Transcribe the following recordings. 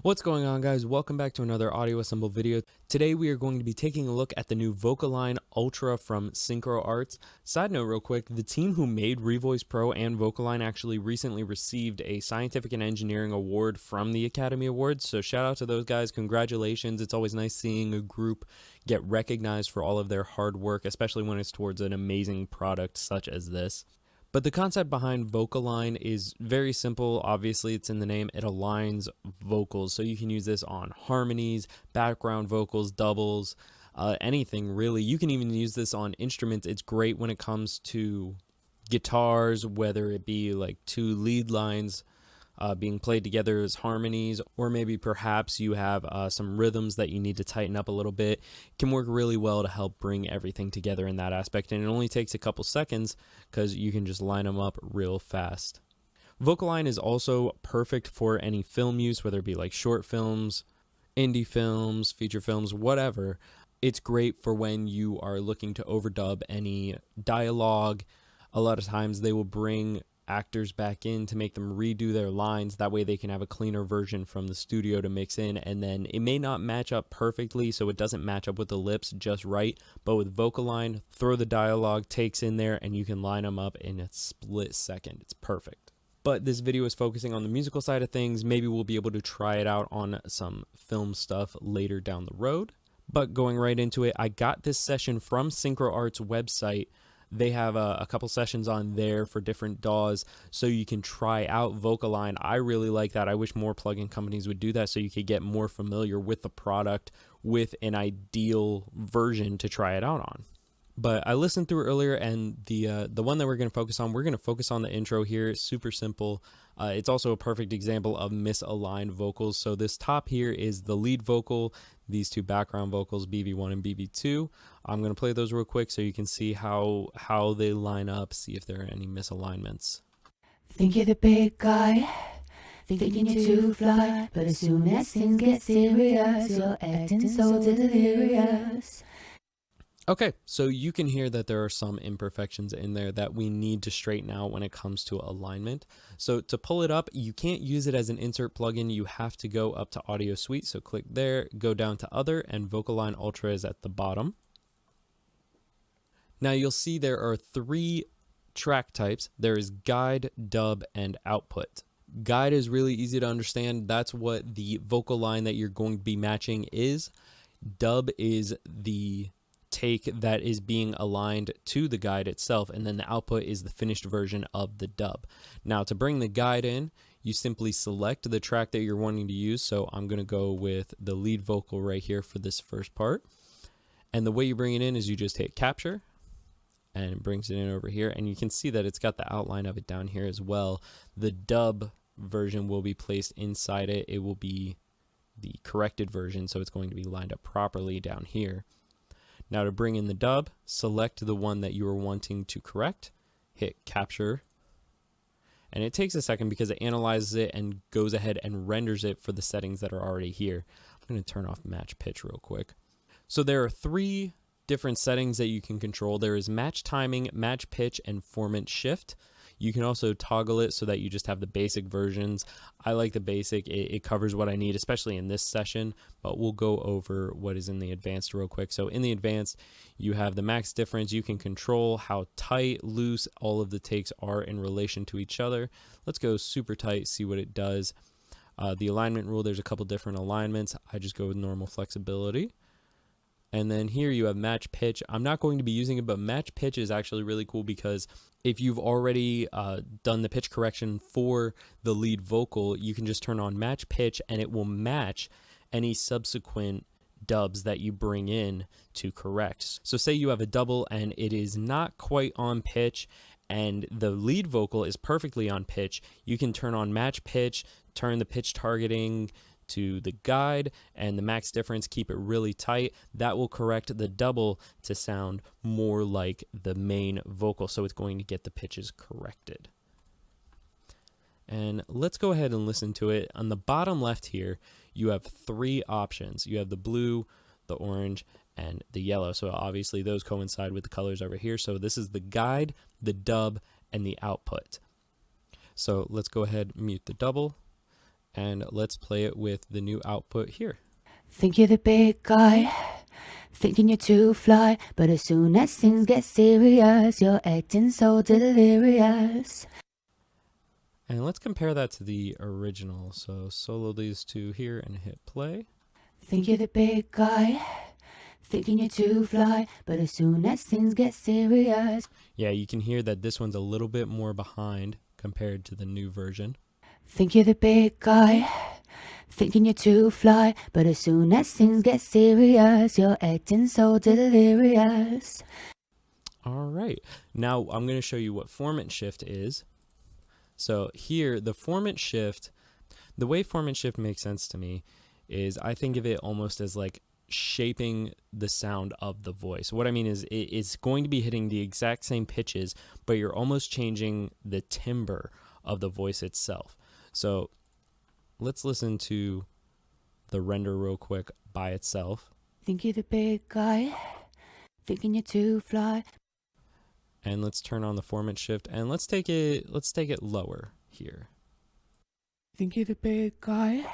What's going on, guys? Welcome back to another AudioAssemble video. Today we are going to be taking a look at the new VocAlign Ultra from Synchro Arts. Side note real quick, the team who made Revoice Pro and VocAlign actually recently received a Scientific and Engineering Award from the Academy Awards, so shout out to those guys. Congratulations. It's always nice seeing a group get recognized for all of their hard work, especially when it's towards an amazing product such as this. But the concept behind VocAlign is very simple. Obviously, it's in the name. It aligns vocals. So you can use this on harmonies, background vocals, doubles, anything really. You can even use this on instruments. It's great when it comes to guitars, whether it be like two lead lines being played together as harmonies, or maybe perhaps you have some rhythms that you need to tighten up a little bit. It can work really well to help bring everything together in that aspect, and it only takes a couple seconds because you can just line them up real fast. VocAlign is also perfect for any film use, whether it be like short films, indie films, feature films, whatever. It's great for when you are looking to overdub any dialogue. A lot of times they will bring actors back in to make them redo their lines. That way they can have a cleaner version from the studio to mix in, and then it may not match up perfectly, so it doesn't match up with the lips just right. But with VocAlign, throw the dialogue takes in there and you can line them up in a split second. It's perfect. But this video is focusing on the musical side of things. Maybe we'll be able to try it out on some film stuff later down the road. But going right into it, I got this session from Synchro Arts website. They have a couple sessions on there for different DAWs, so you can try out VocAlign. I really like that. I wish more plugin companies would do that so you could get more familiar with the product with an ideal version to try it out on. But I listened through earlier, and the one that we're going to focus on the intro here. It's super simple. It's also a perfect example of misaligned vocals. So this top here is the lead vocal, these two background vocals, BV1 and BV2. I'm going to play those real quick so you can see how they line up, see if there are any misalignments. Think you're the big guy, thinking you're too fly, but as soon as things get serious, you're acting so delirious. Okay, so you can hear that there are some imperfections in there that we need to straighten out when it comes to alignment. So to pull it up, you can't use it as an insert plugin. You have to go up to Audio Suite. So click there, go down to Other, and VocAlign Ultra is at the bottom. Now you'll see there are three track types. There is guide, dub, and output. Guide is really easy to understand. That's what the VocAlign that you're going to be matching is. Dub is the take that is being aligned to the guide itself, and then the output is the finished version of the dub. Now to bring the guide in, you simply select the track that you're wanting to use. So I'm going to go with the lead vocal right here for this first part, and the way you bring it in is you just hit capture and it brings it in over here, and you can see that it's got the outline of it down here as well. The dub version will be placed inside it. It will be the corrected version, so it's going to be lined up properly down here. Now to bring in the dub, select the one that you are wanting to correct, hit capture, and it takes a second because it analyzes it and goes ahead and renders it for the settings that are already here. I'm going to turn off match pitch real quick. So there are three different settings that you can control. There is match timing, match pitch, and formant shift. You can also toggle it so that you just have the basic versions. I like the basic. It covers what I need, especially in this session, but we'll go over what is in the advanced real quick. So in the advanced, you have the max difference. You can control how tight, loose all of the takes are in relation to each other. Let's go super tight, see what it does. The alignment rule, there's a couple different alignments. I just go with normal flexibility. And then here you have match pitch. I'm not going to be using it, but match pitch is actually really cool because if you've already done the pitch correction for the lead vocal, you can just turn on match pitch and it will match any subsequent dubs that you bring in to correct. So say you have a double and it is not quite on pitch and the lead vocal is perfectly on pitch, you can turn on match pitch, turn the pitch targeting to the guide and the max difference, keep it really tight. That will correct the double to sound more like the main vocal, so it's going to get the pitches corrected. And let's go ahead and listen to it. On the bottom left here, you have three options. You have the blue, the orange, and the yellow. So obviously those coincide with the colors over here. So this is the guide, the dub, and the output. So let's go ahead and mute the double. And let's play it with the new output here. Think you're the big guy, thinking you're too fly, but as soon as things get serious, you're acting so delirious. And let's compare that to the original. So solo these two here and hit play. Think you're the big guy, thinking you're too fly, but as soon as things get serious. Yeah, you can hear that this one's a little bit more behind compared to the new version. Think you're the big guy, thinking you're too fly, but as soon as things get serious, you're acting so delirious. All right, now I'm going to show you what formant shift is. So here, the formant shift, the way formant shift makes sense to me is I think of it almost as like shaping the sound of the voice. What I mean is it's going to be hitting the exact same pitches, but you're almost changing the timbre of the voice itself. So let's listen to the render real quick by itself. Think you're the big guy, thinking you're too fly. And let's turn on the formant shift and let's take it lower here. Think you're the big guy,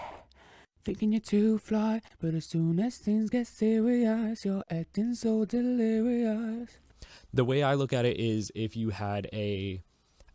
thinking you're too fly, but as soon as things get serious, you're acting so delirious. The way I look at it is if you had a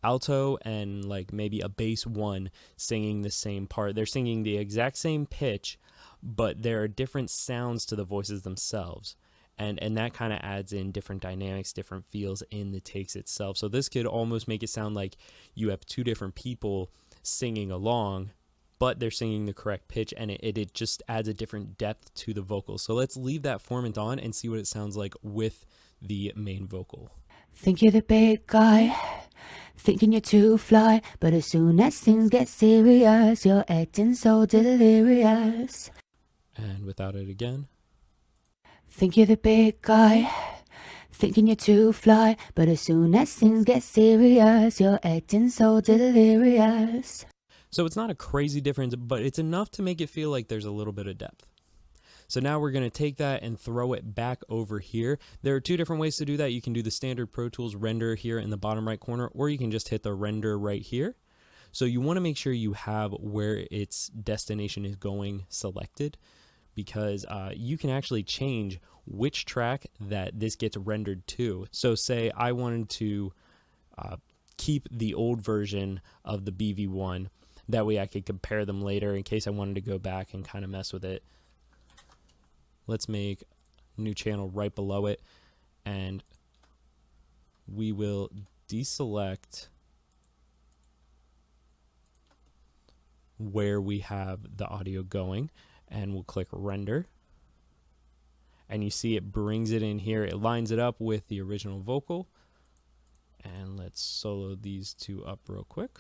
alto and like maybe a bass one singing the same part, they're singing the exact same pitch, but there are different sounds to the voices themselves. And that kind of adds in different dynamics, different feels in the takes itself. So this could almost make it sound like you have two different people singing along, but they're singing the correct pitch, and it just adds a different depth to the vocals. So let's leave that formant on and see what it sounds like with the main vocal. Think you're the big guy, thinking you're too fly, but as soon as things get serious, you're acting so delirious. And without it again. Think you're the big guy, thinking you're too fly, but as soon as things get serious, you're acting so delirious. So it's not a crazy difference, but it's enough to make it feel like there's a little bit of depth. So now we're going to take that and throw it back over here. There are two different ways to do that. You can do the standard Pro Tools render here in the bottom right corner, or you can just hit the render right here. So you want to make sure you have where its destination is going selected, because you can actually change which track that this gets rendered to. So say I wanted to keep the old version of the BV1. That way I could compare them later in case I wanted to go back and kind of mess with it. Let's make a new channel right below it, and we will deselect where we have the audio going, and we'll click render. And you see it brings it in here. It lines it up with the original vocal. And let's solo these two up real quick.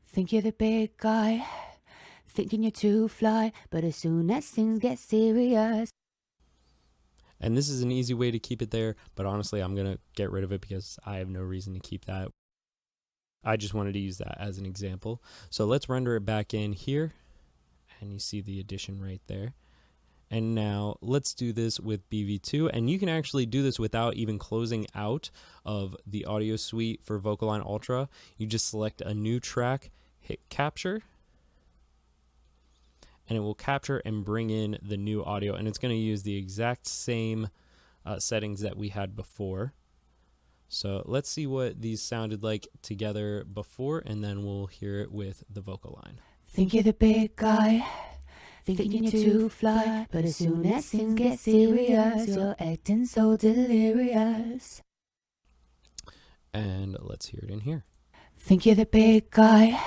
Think you're the big guy, thinking you're too fly, but as soon as things get serious. And this is an easy way to keep it there, but honestly, I'm going to get rid of it because I have no reason to keep that. I just wanted to use that as an example. So let's render it back in here. And you see the addition right there. And now let's do this with BV2, and you can actually do this without even closing out of the audio suite for VocAlign Ultra. You just select a new track, hit capture, and it will capture and bring in the new audio, and it's going to use the exact same settings that we had before. So let's see what these sounded like together before, and then we'll hear it with the VocAlign. Think you're the big guy, thinking you're too fly, but as soon as things get serious, you're acting so delirious. And let's hear it in here. Think you're the big guy,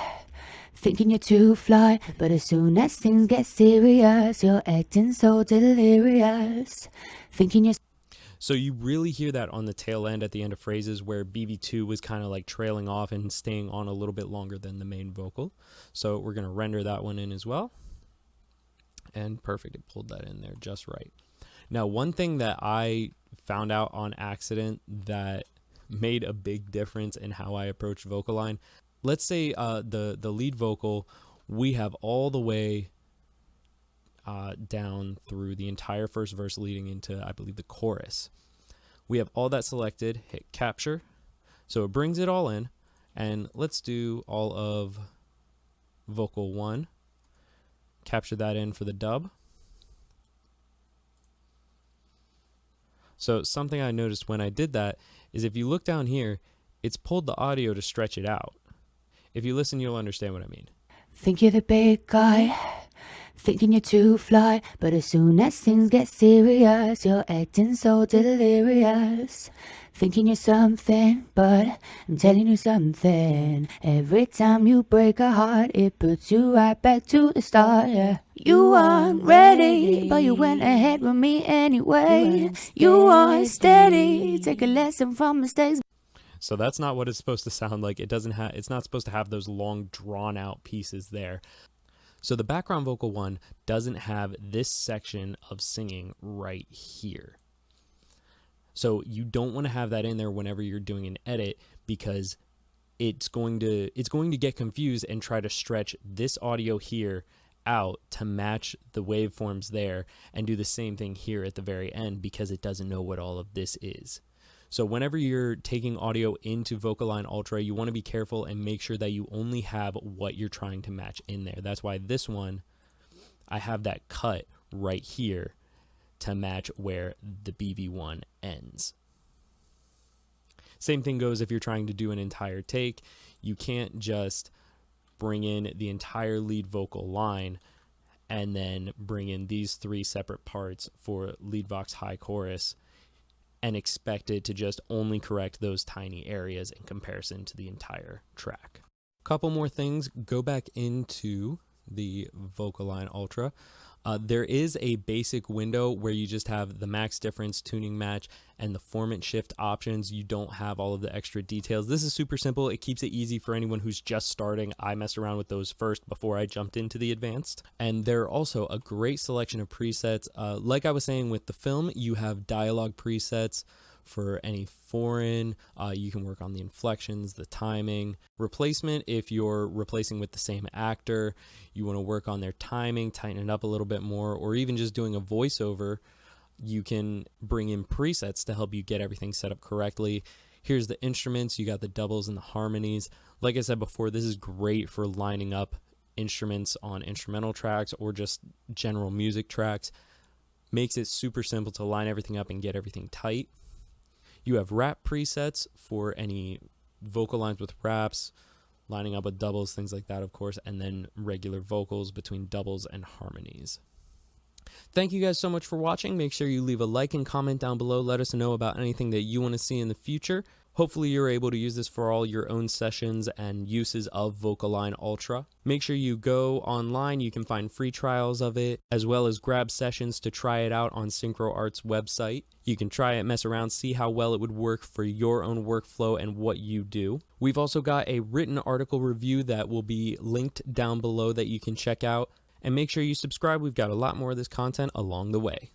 thinking you're too fly, but as soon as things get serious, you're acting so delirious. Thinking you're... So you really hear that on the tail end at the end of phrases where BV2 was kind of like trailing off and staying on a little bit longer than the main vocal. So we're going to render that one in as well. And perfect, it pulled that in there just right. Now, one thing that I found out on accident that made a big difference in how I approach VocAlign, let's say the lead vocal, we have all the way down through the entire first verse leading into, I believe, the chorus. We have all that selected, hit capture. So it brings it all in, and let's do all of vocal 1, capture that in for the dub. So something I noticed when I did that is if you look down here, it's pulled the audio to stretch it out. If you listen, you'll understand what I mean. Think you're the big guy, thinking you're too fly, but as soon as things get serious, you're acting so delirious. Thinking you're something, but I'm telling you something. Every time you break a heart, it puts you right back to the start, yeah. You weren't ready, but you went ahead with me anyway. You weren't steady, take a lesson from mistakes. So that's not what it's supposed to sound like. It's not supposed to have those long drawn out pieces there. So the background vocal 1 doesn't have this section of singing right here. So you don't want to have that in there whenever you're doing an edit, because it's going to get confused and try to stretch this audio here out to match the waveforms there and do the same thing here at the very end, because it doesn't know what all of this is. So whenever you're taking audio into VocAlign Ultra, you want to be careful and make sure that you only have what you're trying to match in there. That's why this one, I have that cut right here to match where the BV1 ends. Same thing goes if you're trying to do an entire take. You can't just bring in the entire lead vocal line and then bring in these 3 separate parts for lead vox high chorus and expect it to just only correct those tiny areas in comparison to the entire track. Couple more things. Go back into the VocAlign Ultra. There is a basic window where you just have the max difference, tuning match, and the formant shift options. You don't have all of the extra details. This is super simple. It keeps it easy for anyone who's just starting. I messed around with those first before I jumped into the advanced. And there are also a great selection of presets. Like I was saying with the film, you have dialogue presets for any foreign. You can work on the inflections, the timing. Replacement, if you're replacing with the same actor, you want to work on their timing, tighten it up a little bit more, or even just doing a voiceover, you can bring in presets to help you get everything set up correctly. Here's the instruments. You got the doubles and the harmonies. Like I said before, this is great for lining up instruments on instrumental tracks or just general music tracks. Makes it super simple to line everything up and get everything tight. You have rap presets for any vocal lines with raps, lining up with doubles, things like that, of course, and then regular vocals between doubles and harmonies. Thank you guys so much for watching. Make sure you leave a like and comment down below. Let us know about anything that you want to see in the future. Hopefully you're able to use this for all your own sessions and uses of VocAlign Ultra. Make sure you go online. You can find free trials of it, as well as grab sessions to try it out on Synchro Arts website. You can try it, mess around, see how well it would work for your own workflow and what you do. We've also got a written article review that will be linked down below that you can check out. And make sure you subscribe. We've got a lot more of this content along the way.